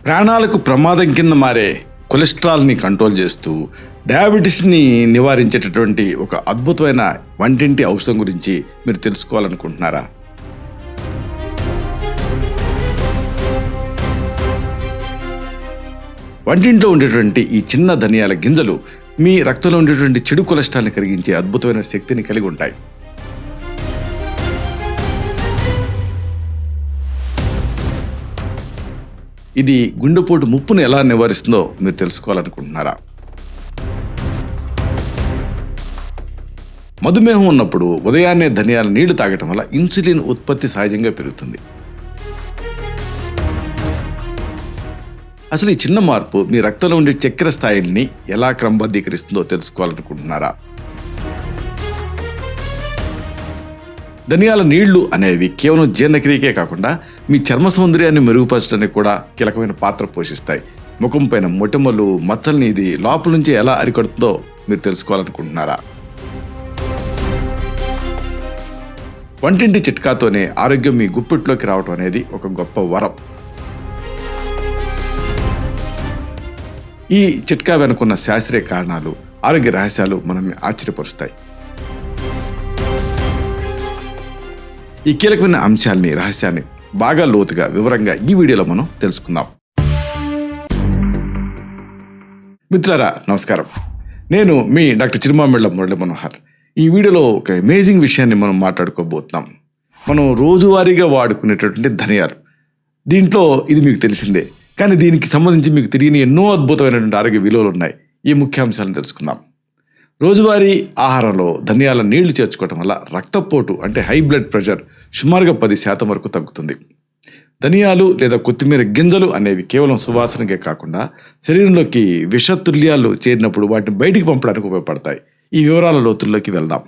ప్రాణాలకు ప్రమాదం కింద మారే కొలెస్ట్రాల్ని కంట్రోల్ చేస్తూ డయాబెటీస్ని నివారించేటటువంటి ఒక అద్భుతమైన వంటింటి ఔషధం గురించి మీరు తెలుసుకోవాలనుకుంటున్నారా? వంటింట్లో ఉండేటువంటి ఈ చిన్న ధనియాల గింజలు మీ రక్తంలో ఉండేటువంటి చెడు కొలెస్ట్రాల్ని కరిగించే అద్భుతమైన శక్తిని కలిగి ఉంటాయి. ఇది గుండెపోటు ముప్పును ఎలా నివారిస్తుందో మీరు తెలుసుకోవాలనుకుంటున్నారా? మధుమేహం ఉన్నప్పుడు ఉదయాన్నే ధనియాల నీళ్లు తాగటం వల్ల ఇన్సులిన్ ఉత్పత్తి సహజంగా పెరుగుతుంది. అసలు ఈ చిన్న మార్పు మీ రక్తంలో ఉండే చక్కెర స్థాయిల్ని ఎలా క్రమబద్ధీకరిస్తుందో తెలుసుకోవాలనుకుంటున్నారా? ధనియాల నీళ్లు అనేవి కేవలం జీర్ణక్రియకే కాకుండా మీ చర్మ సౌందర్యాన్ని మెరుగుపరచడానికి కూడా కీలకమైన పాత్ర పోషిస్తాయి. ముఖం పైన మొటిమలు మచ్చల్ని ఇది లోపల నుంచి ఎలా అరికడుతుందో మీరు తెలుసుకోవాలనుకుంటున్నారా? వంటింటి చిట్కాతోనే ఆరోగ్యం మీ గుప్పిట్లోకి రావడం అనేది ఒక గొప్ప వరం. ఈ చిట్కా వెనుకున్న శాస్త్రీయ కారణాలు, ఆరోగ్య రహస్యాలు మనల్ని ఆశ్చర్యపరుస్తాయి. ఈ కీలకమైన అంశాలని, రహస్యాన్ని బాగా లోతుగా వివరంగా ఈ వీడియోలో మనం తెలుసుకుందాం. మిత్రులారా నమస్కారం, నేను మీ డాక్టర్ చిరుమామిళ్ళ మురళీ మనోహర్. ఈ వీడియోలో ఒక అమేజింగ్ విషయాన్ని మనం మాట్లాడుకోబోతున్నాం. మనం రోజువారీగా వాడుకునేటటువంటి ధనియాలు. దీంట్లో ఇది మీకు తెలిసిందే, కానీ దీనికి సంబంధించి మీకు తెలియని ఎన్నో అద్భుతమైనటువంటి ఆరోగ్య విలువలు ఉన్నాయి. ఈ ముఖ్యాంశాలను తెలుసుకుందాం. రోజువారీ ఆహారంలో ధనియాల నీళ్లు చేర్చుకోవటం వల్ల రక్తపోటు అంటే హై బ్లడ్ ప్రెషర్ సుమారుగా 10% వరకు తగ్గుతుంది. ధనియాలు లేదా కొత్తిమీర గింజలు అనేవి కేవలం సువాసనకే కాకుండా శరీరంలోకి విషతుల్యాలు చేరినప్పుడు వాటిని బయటికి పంపడానికి ఉపయోగపడతాయి. ఈ వివరాల లోతుల్లోకి వెళ్దాం.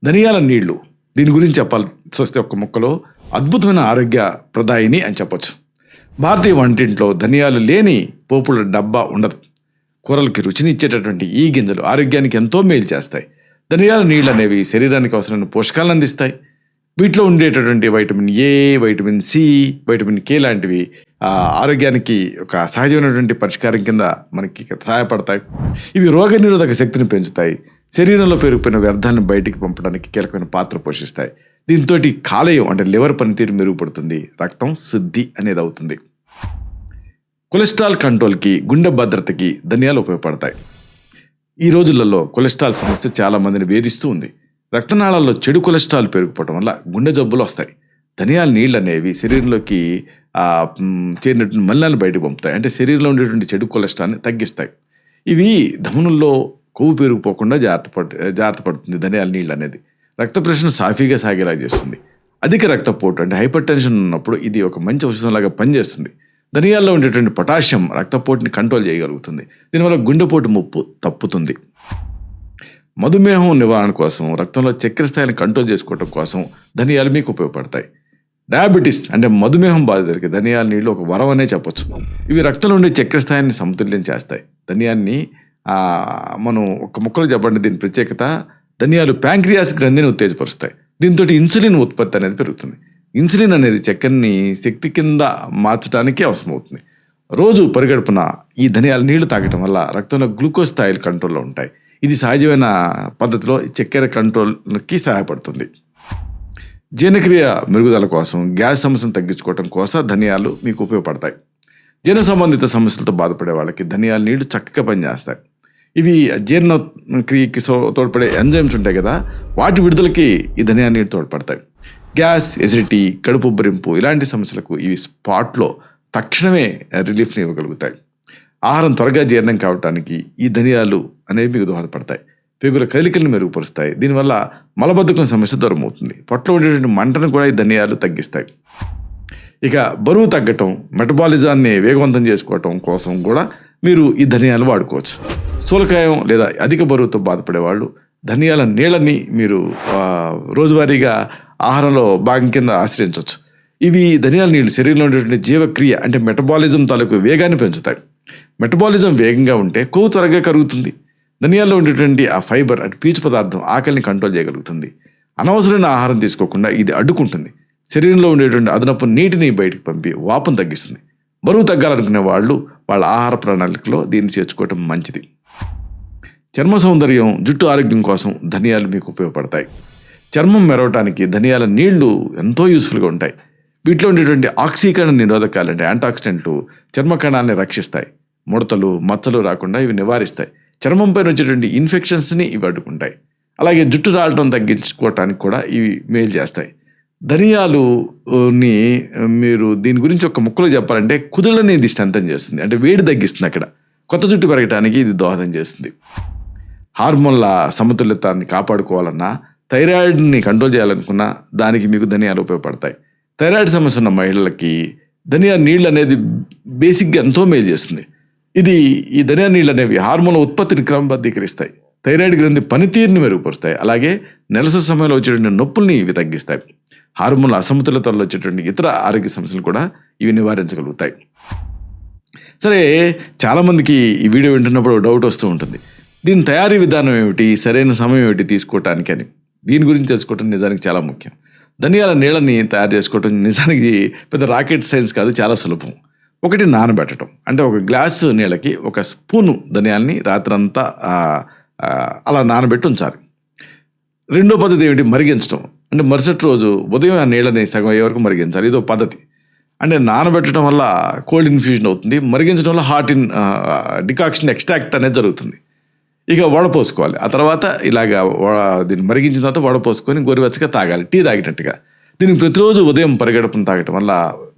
ధనియాల నీళ్లు, దీని గురించి చెప్పాల్సి వస్తే ఒక్క ముక్కలో అద్భుతమైన ఆరోగ్య ప్రదాయిని అని చెప్పొచ్చు. భారతీయ వంటింట్లో ధనియాలు లేని పోపుల డబ్బా ఉండదు. కూరలకి రుచిని ఇచ్చేటటువంటి ఈ గింజలు ఆరోగ్యానికి ఎంతో మేలు చేస్తాయి. ధనియాల నీళ్ళు అనేవి శరీరానికి అవసరమైన పోషకాలను అందిస్తాయి. వీటిలో ఉండేటటువంటి vitamin A, vitamin C, vitamin K లాంటివి ఆరోగ్యానికి ఒక సహజమైనటువంటి పరిష్కారం కింద మనకి సహాయపడతాయి. ఇవి రోగనిరోధక శక్తిని పెంచుతాయి. శరీరంలో పెరిగిపోయిన వ్యర్థాలను బయటికి పంపడానికి కీలకమైన పాత్ర పోషిస్తాయి. దీంతో కాలేయం అంటే లివర్ పనితీరు మెరుగుపడుతుంది. రక్తం శుద్ధి అనేది అవుతుంది. కొలెస్ట్రాల్ కంట్రోల్కి, గుండె భద్రతకి ధనియాలు ఉపయోగపడతాయి. ఈ రోజులలో కొలెస్ట్రాల్ సమస్య చాలా మందిని వేధిస్తూ ఉంది. రక్తనాళాల్లో చెడు కొలెస్ట్రాల్ పెరిగిపోవడం వల్ల గుండె జబ్బులు వస్తాయి. ధనియాల నీళ్ళు అనేవి శరీరంలోకి చేరినటువంటి మలినాలను బయటకు పంపుతాయి. అంటే శరీరంలో ఉండేటువంటి చెడు కొలెస్ట్రాల్ని తగ్గిస్తాయి. ఇవి ధమనుల్లో కొవ్వు పెరిగిపోకుండా జాగ్రత్త పడుతుంది. ధనియాల నీళ్ళు అనేది రక్త ప్రెషర్ను సాఫీగా సాగేలా చేస్తుంది. అధిక రక్తపోటు అంటే హైపర్ టెన్షన్ ఉన్నప్పుడు ఇది ఒక మంచి ఔషధంలాగా పనిచేస్తుంది. ధనియాల్లో ఉండేటువంటి పొటాషియం రక్తపోటుని కంట్రోల్ చేయగలుగుతుంది. దీనివల్ల గుండెపోటు ముప్పు తప్పుతుంది. మధుమేహం నివారణ కోసం, రక్తంలో చక్కెర స్థాయిని కంట్రోల్ చేసుకోవడం కోసం ధనియాలు మీకు ఉపయోగపడతాయి. డయాబెటీస్ అంటే మధుమేహం బాధితులకి ధనియాల నీళ్ళు ఒక వరం అనే చెప్పొచ్చు. ఇవి రక్తంలో ఉండే చక్కెర స్థాయిని సమతుల్యం చేస్తాయి. ధనియాన్ని మనం ఒక ముక్కలో చెప్పండి, దీని ప్రత్యేకత ధనియాలు ప్యాంక్రియాస్ గ్రంథిని ఉత్తేజపరుస్తాయి. దీంతో ఇన్సులిన్ ఉత్పత్తి అనేది పెరుగుతుంది. ఇన్సులిన్ అనేది చక్కెరని శక్తి కింద మార్చడానికి అవసరమవుతుంది. రోజు పరిగడుపున ఈ ధనియాల నీళ్లు తాగటం వల్ల రక్తంలో గ్లూకోజ్ స్థాయిలు కంట్రోల్లో ఉంటాయి. ఇది సహజమైన పద్ధతిలో చక్కెర కంట్రోల్కి సహాయపడుతుంది. జీర్ణక్రియ మెరుగుదల కోసం, గ్యాస్ సమస్యను తగ్గించుకోవడం కోసం ధనియాలు మీకు ఉపయోగపడతాయి. జీర్ణ సంబంధిత సమస్యలతో బాధపడే వాళ్ళకి ధనియాల నీళ్లు చక్కగా పనిచేస్తాయి. ఇవి జీర్ణక్రియకి తోడ్పడే ఎంజైమ్స్ ఉంటాయి కదా, వాటి విడుదలకి ఈ ధనియాల నీళ్ళు తోడ్పడతాయి. గ్యాస్, ఎసిడిటీ, కడుపు ఉబ్బరింపు ఇలాంటి సమస్యలకు ఇవి స్పాట్లో తక్షణమే రిలీఫ్ని ఇవ్వగలుగుతాయి. ఆహారం త్వరగా జీర్ణం కావడానికి ఈ ధనియాలు అనేవి మీకు దోహదపడతాయి. పేగుల కదలికలను మెరుగుపరుస్తాయి. దీనివల్ల మలబద్ధకం సమస్య దూరం అవుతుంది. పొట్టలో ఉండేటువంటి మంటను కూడా ఈ ధనియాలు తగ్గిస్తాయి. ఇక బరువు తగ్గటం, మెటబాలిజాన్ని వేగవంతం చేసుకోవటం కోసం కూడా మీరు ఈ ధనియాలు వాడుకోవచ్చు. స్థూలకాయం లేదా అధిక బరువుతో బాధపడే వాళ్ళు ధనియాల నీళ్ళని మీరు రోజువారీగా ఆహారంలో భాగం కింద ఆశ్రయించవచ్చు. ఇవి ధనియాల నీళ్ళు శరీరంలో ఉండేటువంటి జీవక్రియ అంటే మెటబాలిజం తాలూకు వేగాన్ని పెంచుతాయి. మెటబాలిజం వేగంగా ఉంటే కొవ్వు త్వరగా కరుగుతుంది. ధనియాల్లో ఉండేటువంటి ఆ ఫైబర్ అంటే పీచు పదార్థం ఆకలిని కంట్రోల్ చేయగలుగుతుంది. అనవసరమైన ఆహారం తీసుకోకుండా ఇది అడ్డుకుంటుంది. శరీరంలో ఉండేటువంటి అదనపు నీటిని బయటకు పంపి వాపును తగ్గిస్తుంది. బరువు తగ్గాలనుకునే వాళ్ళు వాళ్ళ ఆహార ప్రణాళికలో దీన్ని చేర్చుకోవటం మంచిది. చర్మ సౌందర్యం, జుట్టు ఆరోగ్యం కోసం ధనియాలు మీకు ఉపయోగపడతాయి. చర్మం మెరవటానికి ధనియాల నీళ్లు ఎంతో యూస్ఫుల్గా ఉంటాయి. వీటిలో ఉండేటువంటి ఆక్సీకరణ నిరోధకాలు అంటే యాంటాక్సిడెంట్లు చర్మ కణాలని రక్షిస్తాయి. ముడతలు, మచ్చలు రాకుండా ఇవి నివారిస్తాయి. చర్మం పైన వచ్చేటువంటి ఇన్ఫెక్షన్స్ని ఇవి అడ్డుకుంటాయి. అలాగే జుట్టు రాలటం తగ్గించుకోవటానికి కూడా ఇవి మేలు చేస్తాయి. ధనియాలుని మీరు దీని గురించి ఒక ముక్కలో చెప్పాలంటే కుదుళ్ళని ఇది స్ట్రెంథన్ చేస్తుంది, అంటే వేడి తగ్గిస్తుంది. అక్కడ కొత్త జుట్టు పెరగటానికి ఇది దోహదం చేస్తుంది. హార్మోన్ల సమతుల్యతాన్ని కాపాడుకోవాలన్నా, థైరాయిడ్ని కంట్రోల్ చేయాలనుకున్నా దానికి మీకు ధనియాలు ఉపయోగపడతాయి. థైరాయిడ్ సమస్య ఉన్న మహిళలకి ధనియా నీళ్ళు అనేది బేసిక్గా ఎంతో మేలు చేస్తుంది. ఈ ధనియా నీళ్ళు అనేవి హార్మోన్ల ఉత్పత్తిని క్రమబద్ధీకరిస్తాయి, థైరాయిడ్ గ్రంథి పనితీరుని మెరుగుపరుస్తాయి. అలాగే నెలసరి సమయంలో వచ్చేటువంటి నొప్పుల్ని ఇవి తగ్గిస్తాయి. హార్మోన్ల అసమతుల్యతలో వచ్చేటువంటి ఇతర ఆరోగ్య సమస్యలు కూడా ఇవి నివారించగలుగుతాయి. సరే, చాలామందికి ఈ వీడియో వింటున్నప్పుడు డౌట్ వస్తూ ఉంటుంది, దీని తయారీ విధానం ఏమిటి, సరైన సమయం ఏమిటి తీసుకోవటానికి అని. దీని గురించి తెలుసుకోవటం నిజానికి చాలా ముఖ్యం. ధనియాల నీళ్ళని తయారు చేసుకోవటం నిజానికి పెద్ద రాకెట్ సైన్స్ కాదు, చాలా సులభం. ఒకటి, నానబెట్టడం. అంటే ఒక గ్లాసు నీళ్ళకి 1 స్పూను ధనియాలని రాత్రంతా అలా నానబెట్టి ఉంచాలి. రెండో పద్ధతి ఏమిటి, మరిగించడం. అంటే మరుసటి రోజు ఉదయం ఆ నీళ్ళని సగం అయ్యే వరకు మరిగించాలి. ఇదో పద్ధతి. అంటే నానబెట్టడం వల్ల కోల్డ్ ఇన్ఫ్యూజన్ అవుతుంది, మరిగించడం వల్ల హాట్ డికాక్షన్ ఎక్స్ట్రాక్ట్ అనేది జరుగుతుంది. ఇక వడపోసుకోవాలి. ఆ తర్వాత ఇలాగా దీన్ని మరిగించిన తర్వాత వడపోసుకొని గోరువెచ్చగా తాగాలి, టీ తాగినట్టుగా. దీనికి ప్రతిరోజు ఉదయం పరిగెడపను తాగటం వల్ల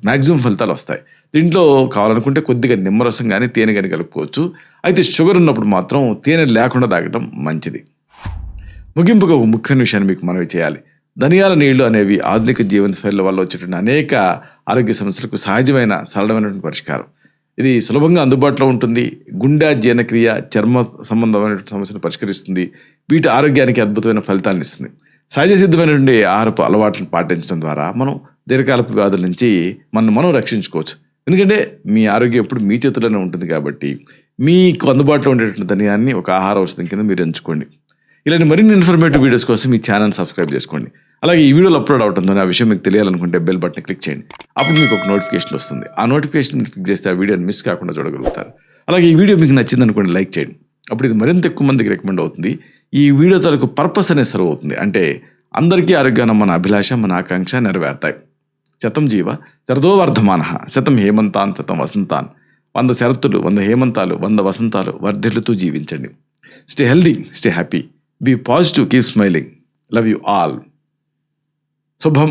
మ్యాక్సిమం ఫలితాలు వస్తాయి. దీంట్లో కావాలనుకుంటే కొద్దిగా నిమ్మరసం కానీ తేనె కానీ కలుపుకోవచ్చు. అయితే షుగర్ ఉన్నప్పుడు మాత్రం తేనె లేకుండా తాగటం మంచిది. ముగింపుగా ఒక ముఖ్యమైన విషయాన్ని మీకు మనవి చేయాలి. ధనియాల నీళ్లు అనేవి ఆధునిక జీవనశైలి వల్ల వచ్చేటువంటి అనేక ఆరోగ్య సమస్యలకు సహజమైన సరళమైనటువంటి పరిష్కారం. ఇది సులభంగా అందుబాటులో ఉంటుంది. గుండె, జీర్ణక్రియ, చర్మ సంబంధమైన సమస్యను పరిష్కరిస్తుంది. వీటి ఆరోగ్యానికి అద్భుతమైన ఫలితాలను ఇస్తుంది. సహజ సిద్ధమైనటువంటి ఆహారపు అలవాట్లను పాటించడం ద్వారా మనం దీర్ఘకాలపు వ్యాధుల నుంచి మనం రక్షించుకోవచ్చు. ఎందుకంటే మీ ఆరోగ్యం ఎప్పుడు మీ చేతుల్లోనే ఉంటుంది కాబట్టి మీకు అందుబాటులో ఉండేటువంటి ధనియాన్ని ఒక ఆహార ఔషధం కింద మీరు ఎంచుకోండి. ఇలాంటి మరిన్ని ఇన్ఫర్మేటివ్ వీడియోస్ కోసం మీ ఛానల్ సబ్స్క్రైబ్ చేసుకోండి. అలాగే ఈ వీడియోలో అప్లోడ్ అవుతుందని ఆ విషయం మీకు తెలియాలనుకుంటే బెల్ బటన్ క్లిక్ చేయండి. అప్పుడు మీకు ఒక నోటిఫికేషన్ వస్తుంది. ఆ నోటిఫికేషన్ క్లిక్ చేస్తే ఆ వీడియోని మిస్ కాకుండా చూడగలుగుతారు. అలాగే ఈ వీడియో మీకు నచ్చింది అనుకోండి, లైక్ చేయండి. అప్పుడు ఇది మరింత ఎక్కువ మందికి రికమెండ్ అవుతుంది. ఈ వీడియో తాలూకు పర్పస్ అనేది సర్వ్ అవుతుంది. అంటే అందరికీ ఆరోగ్యాన్ని మన అభిలాష, మన ఆకాంక్ష నెరవేరుతాయి. శతం జీవ శరదో వర్ధమానః, శతం హేమంతాన్ శతం వసంతాన్. 100 శరత్తులు, 100 హేమంతాలు, 100 వసంతాలు వర్ధిల్లుతూ జీవించండి. Stay healthy, stay happy, be positive, keep smiling. Love you all. శుభం.